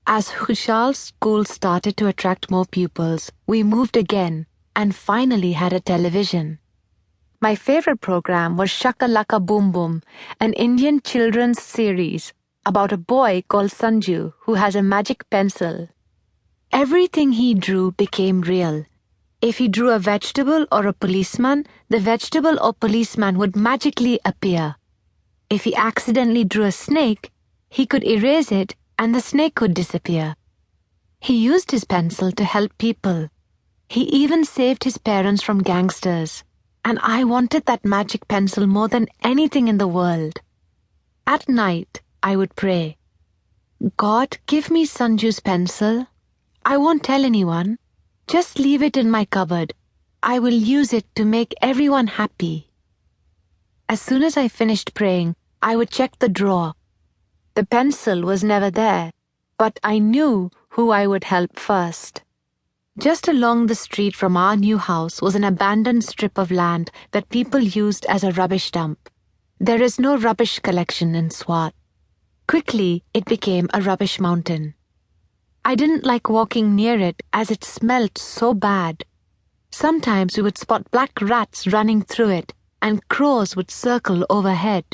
As Khushal's school started to attract more pupils, we moved again and finally had a television. My favorite program was Shaka Laka Boom Boom, an Indian children's series about a boy called Sanju who has a magic pencil. Everything he drew became real. If he drew a vegetable or a policeman, the vegetable or policeman would magically appear. If he accidentally drew a snake, he could erase it and the snake would disappear. He used his pencil to help people. He even saved his parents from gangsters. And I wanted that magic pencil more than anything in the world. At night, I would pray, God, give me Sanju's pencil. I won't tell anyone. Just leave it in my cupboard. I will use it to make everyone happy. As soon as I finished praying, I would check the drawer. The pencil was never there, but I knew who I would help first. Just along the street from our new house was an abandoned strip of land that people used as a rubbish dump. There is no rubbish collection in Swat. Quickly, it became a rubbish mountain. I didn't like walking near it as it smelled so bad. Sometimes we would spot black rats running through it, and crows would circle overhead.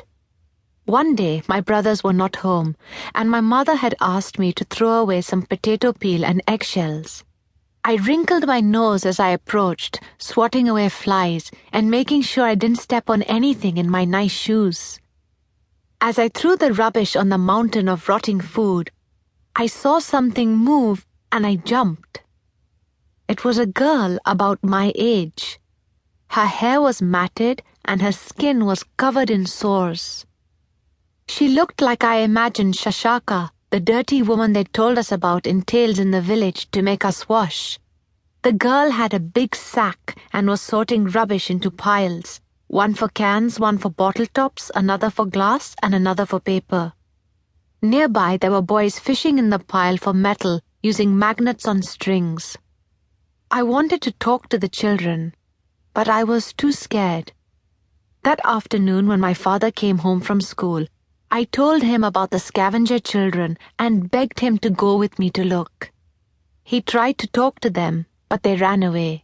One day, my brothers were not home, and my mother had asked me to throw away some potato peel and eggshells. I wrinkled my nose as I approached, swatting away flies and making sure I didn't step on anything in my nice shoes. As I threw the rubbish on the mountain of rotting food, I saw something move and I jumped. It was a girl about my age. Her hair was matted and her skin was covered in sores. She looked like I imagined Shashaka, the dirty woman they told us about in tales in the village to make us wash. The girl had a big sack and was sorting rubbish into piles, one for cans, one for bottle tops, another for glass, and another for paper. Nearby, there were boys fishing in the pile for metal using magnets on strings. I wanted to talk to the children, but I was too scared. That afternoon, when my father came home from school, I told him about the scavenger children and begged him to go with me to look. He tried to talk to them, but they ran away.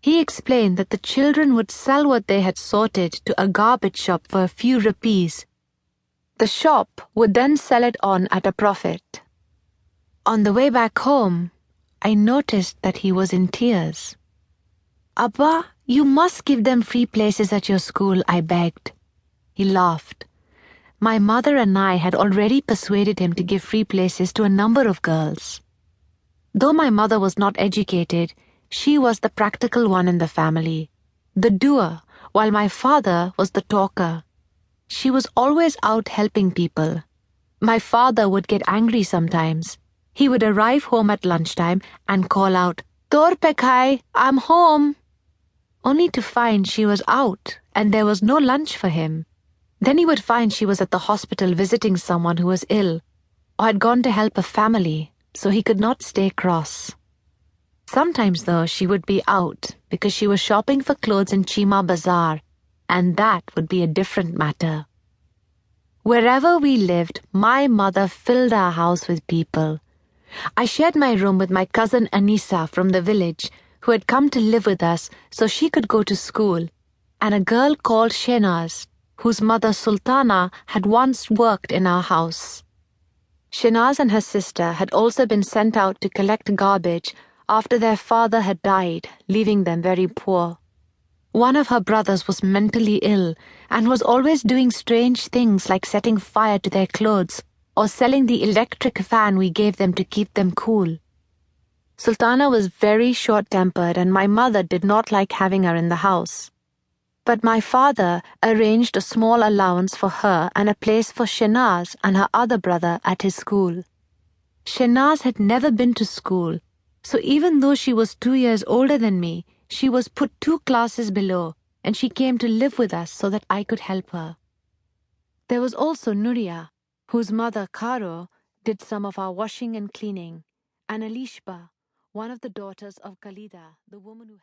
He explained that the children would sell what they had sorted to a garbage shop for a few rupees. The shop would then sell it on at a profit. On the way back home, I noticed that he was in tears. Abba, you must give them free places at your school, I begged. He laughed. My mother and I had already persuaded him to give free places to a number of girls. Though my mother was not educated, she was the practical one in the family, the doer, while my father was the talker. She was always out helping people. My father would get angry sometimes. He would arrive home at lunchtime and call out, "Tor pe khai, I'm home," only to find she was out and there was no lunch for him. Then he would find she was at the hospital visiting someone who was ill, or had gone to help a family, so he could not stay cross. Sometimes, though, she would be out because she was shopping for clothes in Chima Bazaar, and that would be a different matter. Wherever we lived, my mother filled our house with people. I shared my room with my cousin Anisa from the village, who had come to live with us so she could go to school, and a girl called Shenaz, whose mother Sultana had once worked in our house. Shenaz and her sister had also been sent out to collect garbage after their father had died, leaving them very poor. One of her brothers was mentally ill and was always doing strange things like setting fire to their clothes or selling the electric fan we gave them to keep them cool. Sultana was very short-tempered and my mother did not like having her in the house. But my father arranged a small allowance for her and a place for Shenaz and her other brother at his school. Shenaz had never been to school, so even though she was 2 years older than me, she was put 2 classes below, and she came to live with us so that I could help her. There was also Nuria, whose mother, Karo, did some of our washing and cleaning, and Alishba, one of the daughters of Khalida, the woman who